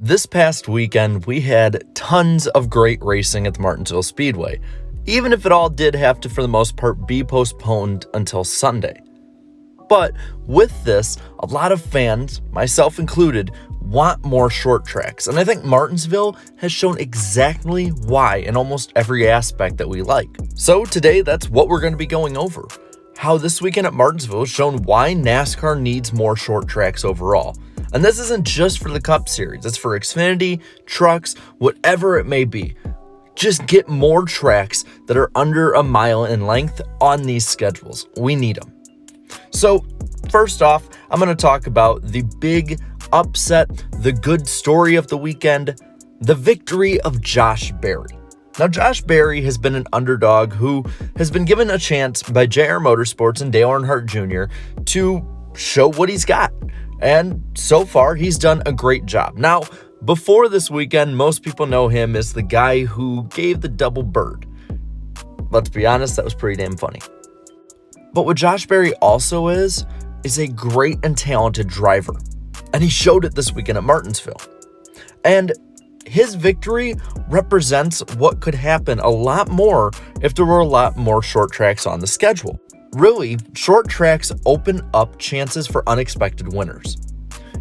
This past weekend, we had tons of great racing at the Martinsville Speedway, even if it all did have to, for the most part, be postponed until Sunday. But with this, a lot of fans, myself included, want more short tracks, and I think Martinsville has shown exactly why in almost every aspect that we like. So today, that's what we're going to be going over. How this weekend at Martinsville has shown why NASCAR needs more short tracks overall. And this isn't just for the Cup Series, it's for Xfinity, trucks, whatever it may be. Just get more tracks that are under a mile in length on these schedules. We need them. So first off, I'm going to talk about the big upset, the good story of the weekend, the victory of Josh Berry. Now, Josh Berry has been an underdog who has been given a chance by JR Motorsports and Dale Earnhardt Jr. to show what he's got. And so far, he's done a great job. Now, before this weekend, most people know him as the guy who gave the double bird. Let's be honest, that was pretty damn funny. But what Josh Berry also is a great and talented driver. And he showed it this weekend at Martinsville. And his victory represents what could happen a lot more if there were a lot more short tracks on the schedule. Really, short tracks open up chances for unexpected winners.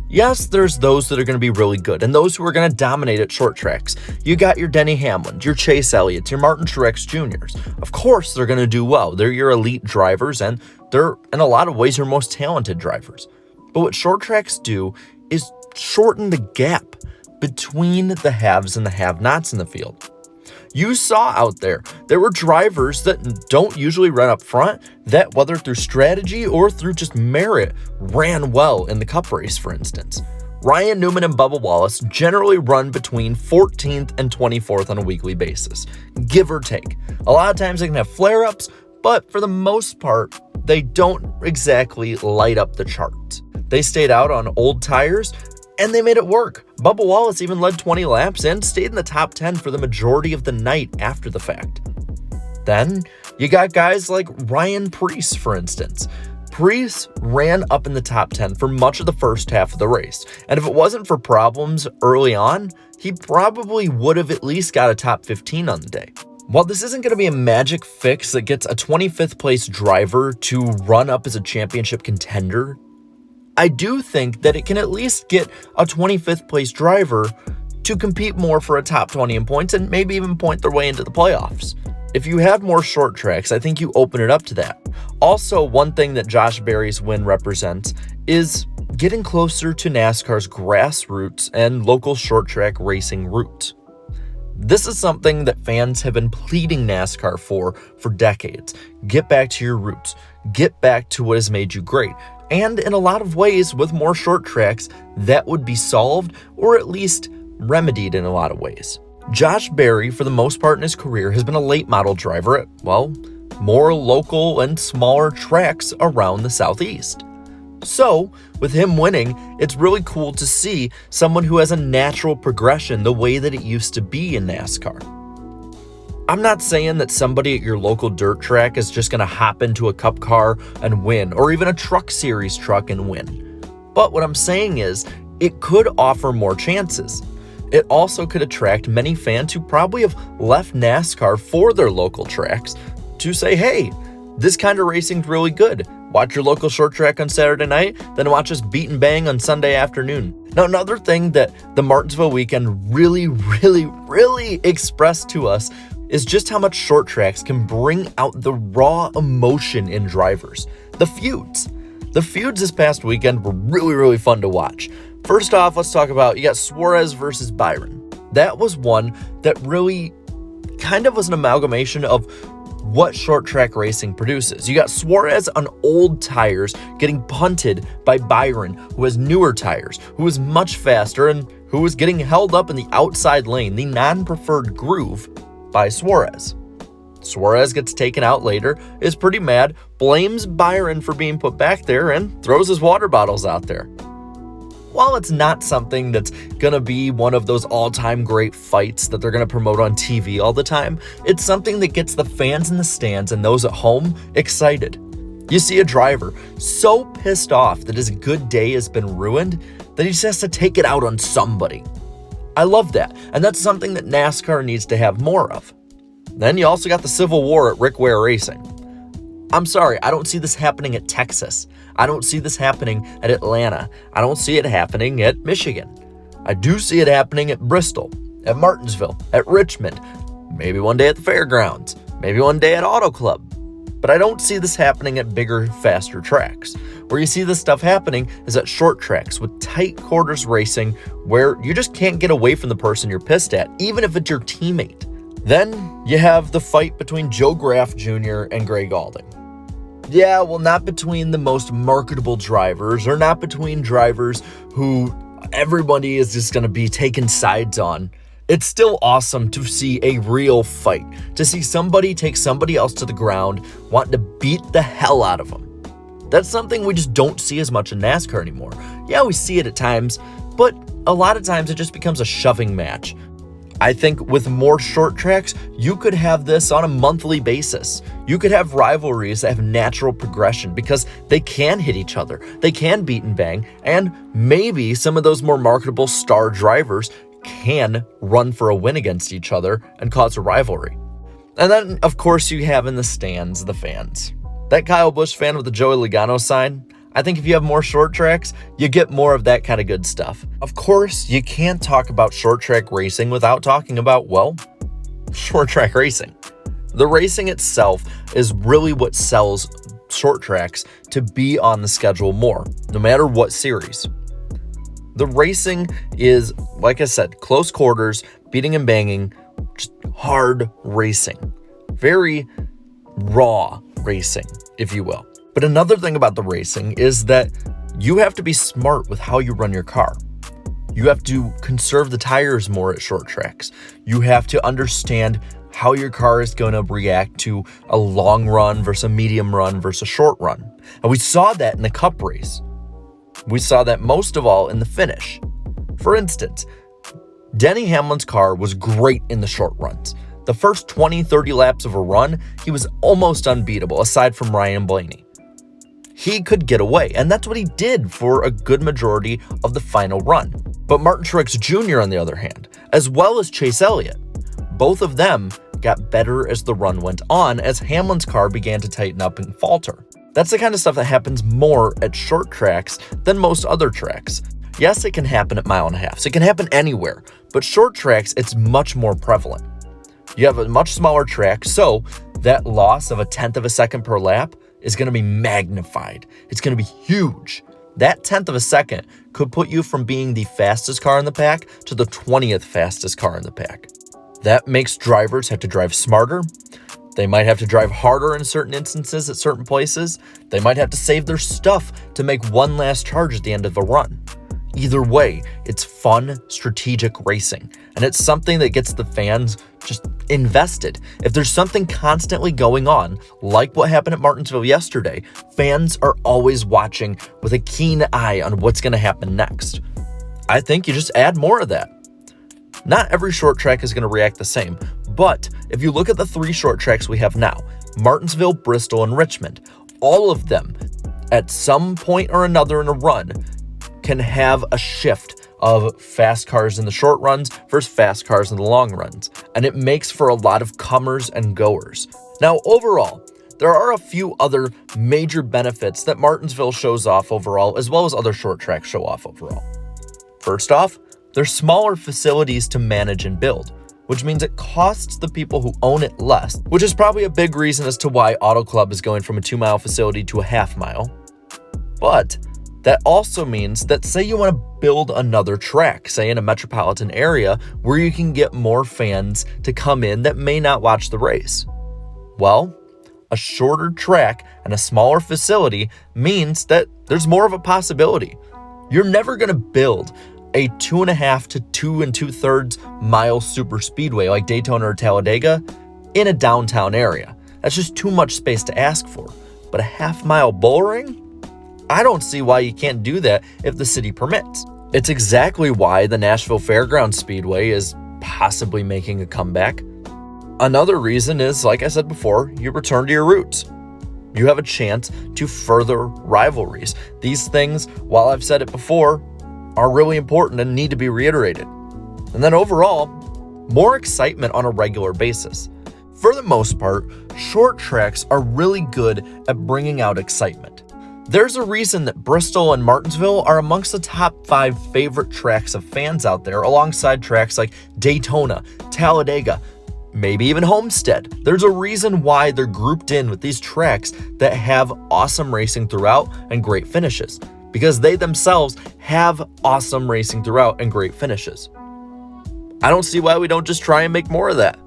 Yes, there's those that are going to be really good and those who are going to dominate at short tracks. You got your Denny Hamlins, your Chase Elliott's, your Martin Truex Jr.'s. Of course, they're going to do well. They're your elite drivers and they're, in a lot of ways, your most talented drivers. But what short tracks do is shorten the gap between the haves and the have-nots in the field. You saw out there were drivers that don't usually run up front that, whether through strategy or through just merit, ran well in the Cup race, for instance. Ryan Newman and Bubba Wallace generally run between 14th and 24th on a weekly basis, give or take. A lot of times they can have flare-ups, but for the most part, they don't exactly light up the charts. They stayed out on old tires, and they made it work. Bubba Wallace even led 20 laps and stayed in the top 10 for the majority of the night after the fact. Then, you got guys like Ryan Preece, for instance. Preece ran up in the top 10 for much of the first half of the race, and if it wasn't for problems early on, he probably would have at least got a top 15 on the day. While this isn't going to be a magic fix that gets a 25th place driver to run up as a championship contender, I do think that it can at least get a 25th place driver to compete more for a top 20 in points and maybe even point their way into the playoffs. If you have more short tracks, I think you open it up to that. Also, one thing that Josh Berry's win represents is getting closer to NASCAR's grassroots and local short track racing roots. This is something that fans have been pleading NASCAR for decades. Get back to your roots. Get back to what has made you great. And in a lot of ways, with more short tracks, that would be solved or at least remedied in a lot of ways. Josh Berry, for the most part in his career, has been a late model driver at, well, more local and smaller tracks around the Southeast. So, with him winning, it's really cool to see someone who has a natural progression the way that it used to be in NASCAR. I'm not saying that somebody at your local dirt track is just going to hop into a Cup car and win, or even a Truck Series truck and win. But what I'm saying is, it could offer more chances. It also could attract many fans who probably have left NASCAR for their local tracks to say, hey, this kind of racing's really good. Watch your local short track on Saturday night, then watch us beat and bang on Sunday afternoon. Now, another thing that the Martinsville weekend really expressed to us is just how much short tracks can bring out the raw emotion in drivers. The feuds. The feuds this past weekend were really fun to watch. First off, let's talk about, you got Suarez versus Byron. That was one that really kind of was an amalgamation of what short track racing produces. You got Suarez on old tires getting punted by Byron, who has newer tires, who is much faster, and who is getting held up in the outside lane, the non-preferred groove, by Suarez. Suarez gets taken out later, is pretty mad, blames Byron for being put back there, and throws his water bottles out there. While it's not something that's going to be one of those all-time great fights that they're going to promote on TV all the time, it's something that gets the fans in the stands and those at home excited. You see a driver so pissed off that his good day has been ruined that he just has to take it out on somebody. I love that, and that's something that NASCAR needs to have more of. Then you also got the Civil War at Rick Ware Racing. I'm sorry, I don't see this happening at Texas. I don't see this happening at Atlanta. I don't see it happening at Michigan. I do see it happening at Bristol, at Martinsville, at Richmond, maybe one day at the fairgrounds, maybe one day at Auto Club. But I don't see this happening at bigger, faster tracks. Where you see this stuff happening is at short tracks with tight quarters racing where you just can't get away from the person you're pissed at, even if it's your teammate. Then you have the fight between Joe Graff Jr. and Greg Alding. Yeah, well, not between the most marketable drivers or not between drivers who everybody is just going to be taking sides on. It's still awesome to see a real fight, to see somebody take somebody else to the ground, wanting to beat the hell out of them. That's something we just don't see as much in NASCAR anymore. Yeah, we see it at times, but a lot of times it just becomes a shoving match. I think with more short tracks, you could have this on a monthly basis. You could have rivalries that have natural progression because they can hit each other, they can beat and bang, and maybe some of those more marketable star drivers can run for a win against each other and cause a rivalry. And then, of course, you have in the stands the fans. That Kyle Busch fan with the Joey Logano sign, I think if you have more short tracks, you get more of that kind of good stuff. Of course, you can't talk about short track racing without talking about, well, short track racing. The racing itself is really what sells short tracks to be on the schedule more, no matter what series. The racing is, like I said, close quarters, beating and banging, just hard racing. Very raw racing, if you will. But another thing about the racing is that you have to be smart with how you run your car. You have to conserve the tires more at short tracks. You have to understand how your car is going to react to a long run versus a medium run versus a short run. And we saw that in the Cup race. We saw that most of all in the finish. For instance, Denny Hamlin's car was great in the short runs. The first 20, 30 laps of a run, he was almost unbeatable, aside from Ryan Blaney. He could get away, and that's what he did for a good majority of the final run. But Martin Truex Jr., on the other hand, as well as Chase Elliott, both of them got better as the run went on as Hamlin's car began to tighten up and falter. That's the kind of stuff that happens more at short tracks than most other tracks. Yes, it can happen at mile and a half, so it can happen anywhere, but short tracks, it's much more prevalent. You have a much smaller track, so that loss of a tenth of a second per lap is going to be magnified. It's going to be huge. That tenth of a second could put you from being the fastest car in the pack to the 20th fastest car in the pack. That makes drivers have to drive smarter. They might have to drive harder in certain instances at certain places. They might have to save their stuff to make one last charge at the end of a run. Either way, it's fun, strategic racing, and it's something that gets the fans just invested. If there's something constantly going on, like what happened at Martinsville yesterday, fans are always watching with a keen eye on what's going to happen next. I think you just add more of that. Not every short track is going to react the same, but if you look at the 3 short tracks we have now, Martinsville, Bristol, and Richmond, all of them, at some point or another in a run, can have a shift of fast cars in the short runs versus fast cars in the long runs, and it makes for a lot of comers and goers. Now, overall, there are a few other major benefits that Martinsville shows off overall, as well as other short tracks show off overall. First off, there's smaller facilities to manage and build, which means it costs the people who own it less, which is probably a big reason as to why Auto Club is going from a 2-mile facility to a half-mile. But that also means that, say you want to build another track, say in a metropolitan area where you can get more fans to come in that may not watch the race. Well, a shorter track and a smaller facility means that there's more of a possibility. You're never going to build a 2.5 to 2 2/3 mile super speedway like Daytona or Talladega in a downtown area. That's just too much space to ask for. But a half-mile bull ring? I don't see why you can't do that if the city permits. It's exactly why the Nashville Fairgrounds Speedway is possibly making a comeback. Another reason is, like I said before, you return to your roots. You have a chance to further rivalries. These things, while I've said it before, are really important and need to be reiterated. And then overall, more excitement on a regular basis. For the most part, short tracks are really good at bringing out excitement. There's a reason that Bristol and Martinsville are amongst the top 5 favorite tracks of fans out there, alongside tracks like Daytona, Talladega, maybe even Homestead. There's a reason why they're grouped in with these tracks that have awesome racing throughout and great finishes, because they themselves have awesome racing throughout and great finishes. I don't see why we don't just try and make more of that.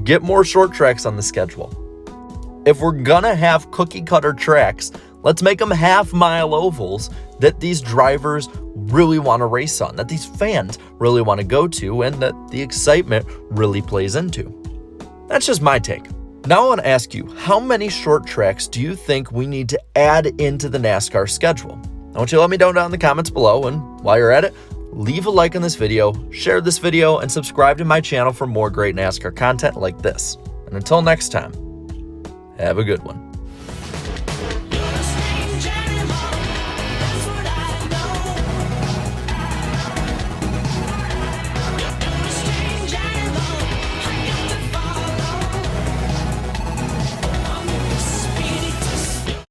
Get more short tracks on the schedule. If we're gonna have cookie cutter tracks, let's make them half-mile ovals that these drivers really want to race on, that these fans really want to go to, and that the excitement really plays into. That's just my take. Now I want to ask you, how many short tracks do you think we need to add into the NASCAR schedule? I want you to let me know down in the comments below, and while you're at it, leave a like on this video, share this video, and subscribe to my channel for more great NASCAR content like this. And until next time, have a good one.